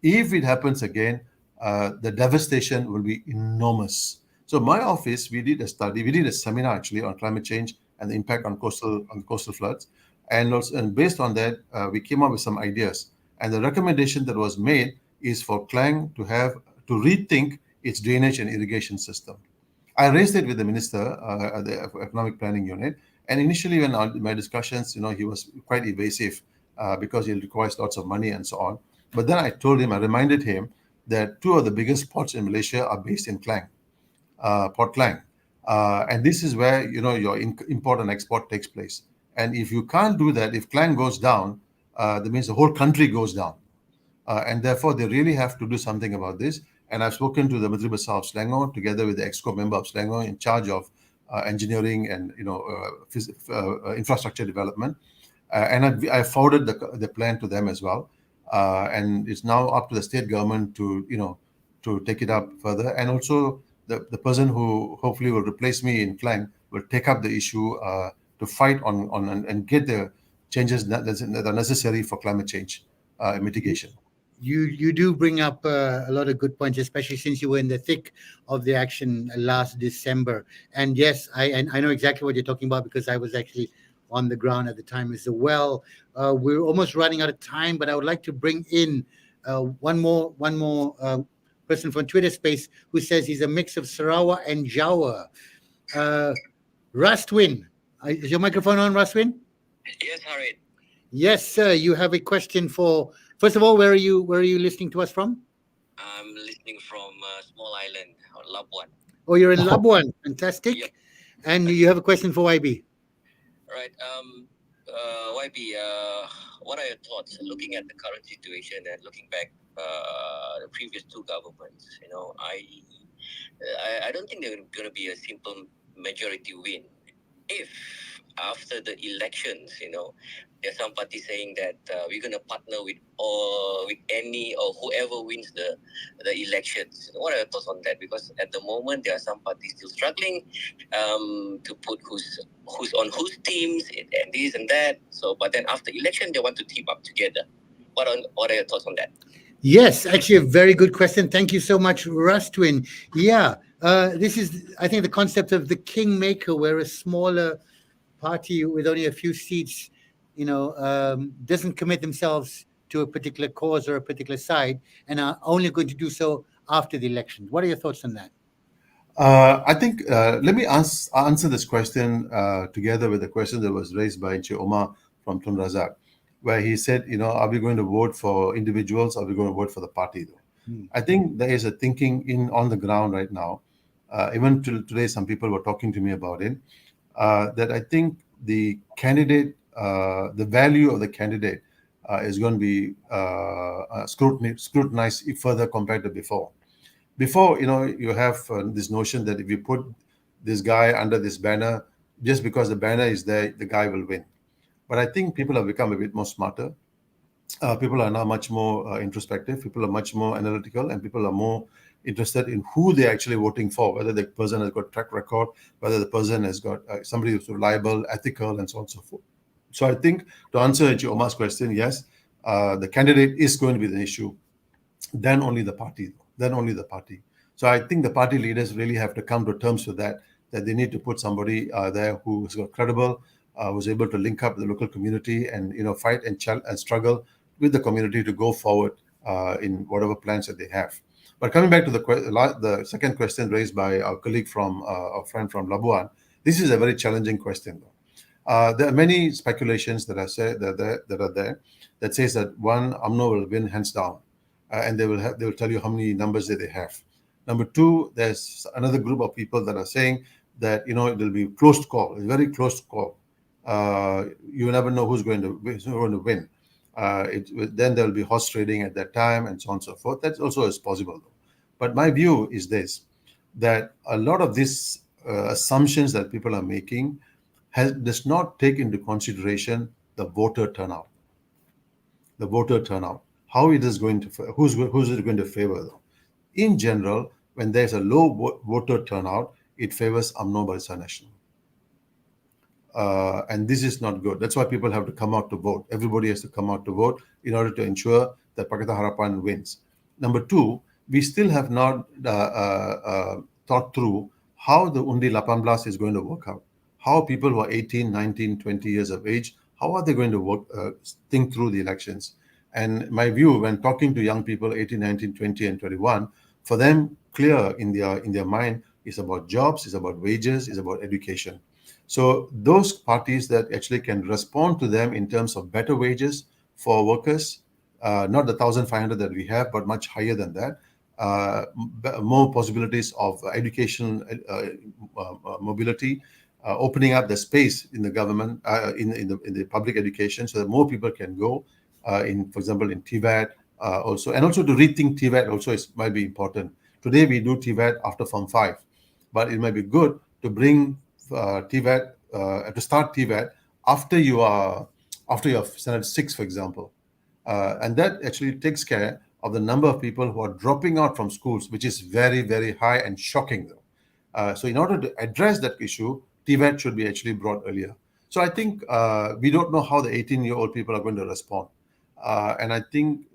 if it happens again, the devastation will be enormous. So my office, we did a seminar actually on climate change and the impact on coastal floods, and also, and based on that, we came up with some ideas. And the recommendation that was made is for Klang to rethink its drainage and irrigation system. I raised it with the minister at the economic planning unit, and initially, when my discussions, he was quite evasive because it requires lots of money and so on. But then I reminded him that two of the biggest ports in Malaysia are based in Klang, Port Klang, and this is where your import and export takes place. And if you can't do that, if Klang goes down, that means the whole country goes down. And therefore, they really have to do something about this. And I've spoken to the Menteri Besar of Selangor, together with the EXCO member of Selangor in charge of engineering and infrastructure development. And I forwarded the plan to them as well. And it's now up to the state government to take it up further. And also, the person who hopefully will replace me in Klang will take up the issue to fight on and get the changes that are necessary for climate change mitigation. You do bring up a lot of good points, especially since you were in the thick of the action last December. And yes, I know exactly what you're talking about, because I was actually on the ground at the time as well. We're almost running out of time, but I would like to bring in one more person from Twitter Space who says he's a mix of Sarawak and Jawa. Rustwin, is your microphone on, Rustwin? Yes, Harid. Yes, sir. You have a question for. First of all, where are you listening to us from? I'm listening from small island, Labuan. Oh, you're in Labuan. Fantastic. Yep. And you have a question for YB. Right. YB, what are your thoughts looking at the current situation and looking back the previous two governments? I don't think they're going to be a simple majority win. If after the elections, there's some party saying that we're going to partner with any or whoever wins the elections. What are your thoughts on that? Because at the moment there are some parties still struggling to put who's on whose teams and this and that. So, but then after election they want to team up together. What are your thoughts on that? Yes, actually, a very good question. Thank you so much, Rustwin. Yeah, this is, I think, the concept of the kingmaker, where a smaller party with only a few seats, doesn't commit themselves to a particular cause or a particular side, and are only going to do so after the election. What are your thoughts on that? I think let me answer this question together with the question that was raised by Che Omar from Tun Razak, where he said, are we going to vote for individuals or are we going to vote for the party? Though Hmm. I think there is a thinking in on the ground right now. Even till today, some people were talking to me about it. That I think the candidate, the value of the candidate, is going to be scrutinized further compared to before. Before, you have this notion that if you put this guy under this banner, just because the banner is there, the guy will win. But I think people have become a bit more smarter. People are now much more introspective. People are much more analytical, and people are more interested in who they're actually voting for, whether the person has got track record, whether the person has got somebody who's reliable, ethical, and so on and so forth. So I think, to answer Omar's question, yes, the candidate is going to be the issue, then only the party, then only the party. So I think the party leaders really have to come to terms with that they need to put somebody there who is credible, who's able to link up with the local community and fight and struggle with the community to go forward in whatever plans that they have. But coming back to the second question raised by our colleague from our friend from Labuan, this is a very challenging question. There are many speculations that are there that says that one, UMNO will win hands down, and they will tell you how many numbers that they have. Number two, there's another group of people that are saying that it will be close call, a very close call. You never know who's going to win. Then there will be horse trading at that time and so on and so forth. That also is possible. But my view is this, that a lot of these assumptions that people are making does not take into consideration the voter turnout. The voter turnout, how it is going to, who's it going to favor though? In general, when there's a low voter turnout, it favors UMNO Barisan Nasional. And this is not good. That's why people have to come out to vote. Everybody has to come out to vote in order to ensure that Pakatan Harapan wins. Number two, we still have not thought through how the Undi 18 is going to work out. How people who are 18, 19, 20 years of age, how are they going to think through the elections? And my view, when talking to young people, 18, 19, 20, and 21, for them, clear in their mind is about jobs, is about wages, is about education. So those parties that actually can respond to them in terms of better wages for workers, not the 1,500 that we have, but much higher than that, more possibilities of education, mobility, opening up the space in the government, in the public education, so that more people can go for example, in TVET also, and also to rethink TVET also might be important. Today we do TVET after Form 5, but it might be good to bring TVET, to start TVET after you have Standard 6, for example. And that actually takes care of the number of people who are dropping out from schools, which is very, very high and shocking. So in order to address that issue, TVET should be actually brought earlier. So I think we don't know how the 18-year-old people are going to respond. And I think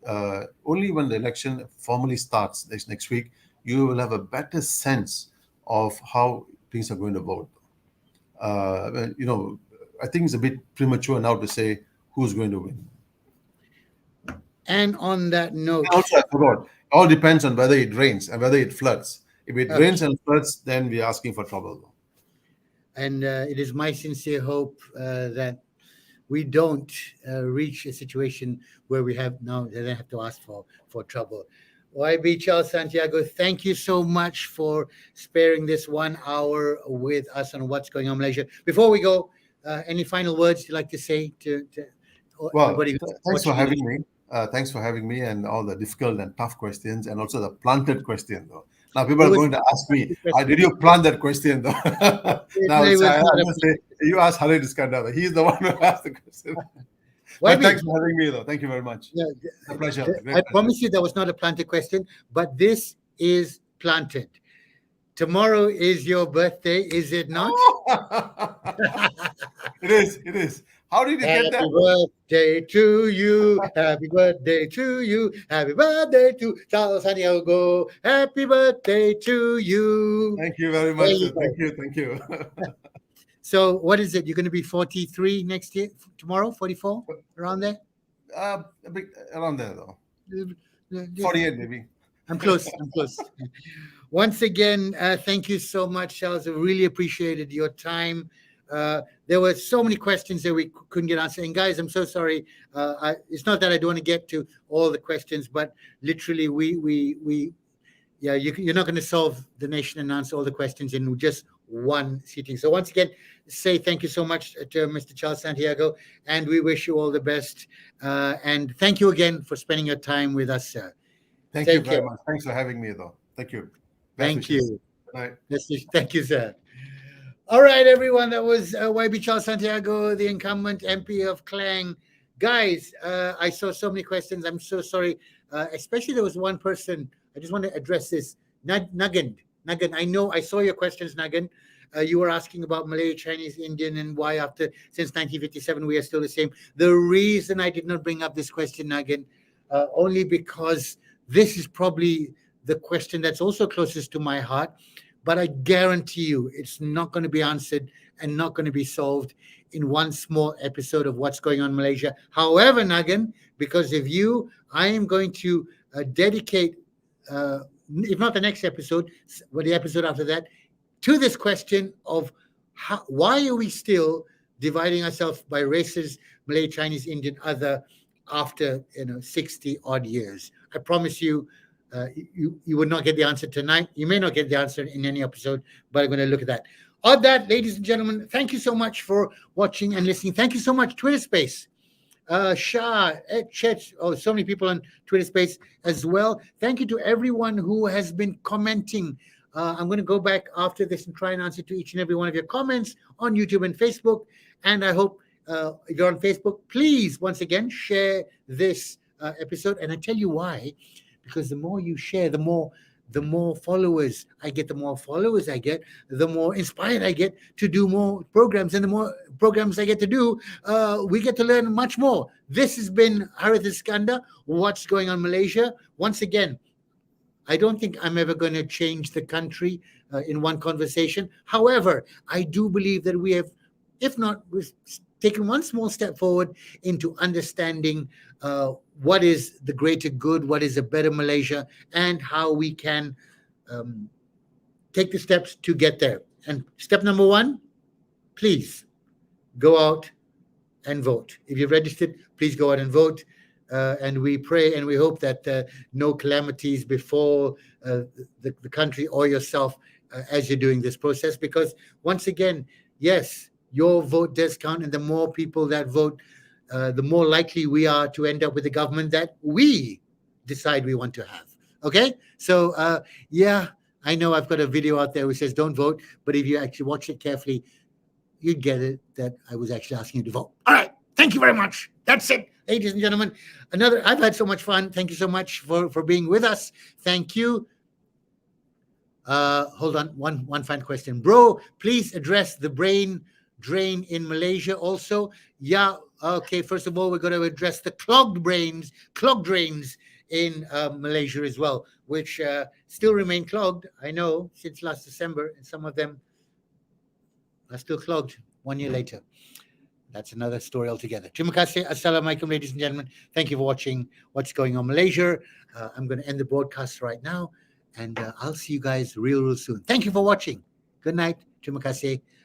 only when the election formally starts next week, you will have a better sense of how things are going to vote. I think it's a bit premature now to say who's going to win. And on that note, And also, I forgot, it all depends on whether it rains and whether it floods. If it rains and floods, then we're asking for trouble. And it is my sincere hope that we don't reach a situation where we have to ask for trouble. YB Charles Santiago, thank you so much for sparing this 1 hour with us on what's going on in Malaysia. Before we go, any final words you'd like to say to everybody? Thanks for having me. Thanks for having me and all the difficult and tough questions, and also the planted question though. Now people are going to ask me, did you plant that question though? Now you ask Harid Iskandar. He's the one who asked the question. But thanks for having me though. Thank you very much. Yeah, a pleasure. I promise you that was not a planted question, but this is planted. Tomorrow is your birthday, is it not? It is. How did you get Happy that? birthday to you. Happy birthday to you. Happy birthday to Charles Santiago. Happy birthday to you. Thank you very There much, you sir. go. Thank you. Thank you. So what is it? You're going to be 43 next year, tomorrow, 44, around there? A bit around there, though. Just- 48, maybe. I'm close. I'm close. Once again, thank you so much, Charles. I really appreciated your time. There were so many questions that we couldn't get answered. And guys, I'm so sorry. It's not that I don't want to get to all the questions, but literally, you're not going to solve the nation and answer all the questions in just one sitting. So once again, say thank you so much to Mr. Charles Santiago, and we wish you all the best. And thank you again for spending your time with us, sir. Thank Take you very care. much. Thanks for having me, though. Thank you. Best Thank wishes. you. Good night. Thank you, sir. All right, everyone. That was YB Charles Santiago, the incumbent MP of Klang. Guys, I saw so many questions. I'm so sorry. Especially there was one person. I just want to address this. Nuggan, I know I saw your questions, Nuggan. You were asking about Malay, Chinese, Indian, and why since 1957 we are still the same. The reason I did not bring up this question, Nuggan, only because this is probably the question that's also closest to my heart. But I guarantee you it's not going to be answered and not going to be solved in one small episode of What's Going On in Malaysia. However, Nuggan, because of you, I am going to dedicate, if not the next episode, but the episode after that, to this question of why are we still dividing ourselves by races, Malay, Chinese, Indian, other, after 60 odd years. I promise you, you would not get the answer tonight. You may not get the answer in any episode, but I'm going to look at that. On that, ladies and gentlemen, thank you so much for watching and listening. Thank you so much, Twitter Space. Shah, Chet, so many people on Twitter Space as well. Thank you to everyone who has been commenting. I'm going to go back after this and try and answer to each and every one of your comments on YouTube and Facebook. And I hope if you're on Facebook, please, once again, share this episode. And I tell you why. Because the more you share, the more followers I get, the more followers I get, the more inspired I get to do more programs. And the more programs I get to do, we get to learn much more. This has been Harith Iskandar, What's Going On in Malaysia. Once again, I don't think I'm ever going to change the country in one conversation. However, I do believe that we have, if not, we've taken one small step forward into understanding what is the greater good, what is a better Malaysia, and how we can take the steps to get there. And step number one, please go out and vote. If you've registered, please go out and vote. And we pray and we hope that no calamities befall the country or yourself as you're doing this process. Because once again, yes, your vote does count, and the more people that vote, the more likely we are to end up with a government that we decide we want to have. Okay? So, I know I've got a video out there which says don't vote, but if you actually watch it carefully, you'd get it that I was actually asking you to vote. All right. Thank you very much. That's it, ladies and gentlemen. I've had so much fun. Thank you so much for being with us. Thank you. Hold on. One final question. Bro, please address the brain drain in Malaysia also. Yeah. Okay. First of all, we're going to address the clogged drains in Malaysia as well, which still remain clogged. I know since last December, and some of them are still clogged 1 year later. That's another story altogether. Terima kasih. Assalamualaikum, ladies and gentlemen. Thank you for watching What's Going On Malaysia. I'm going to end the broadcast right now, and I'll see you guys real soon. Thank you for watching. Good night. Terima kasih.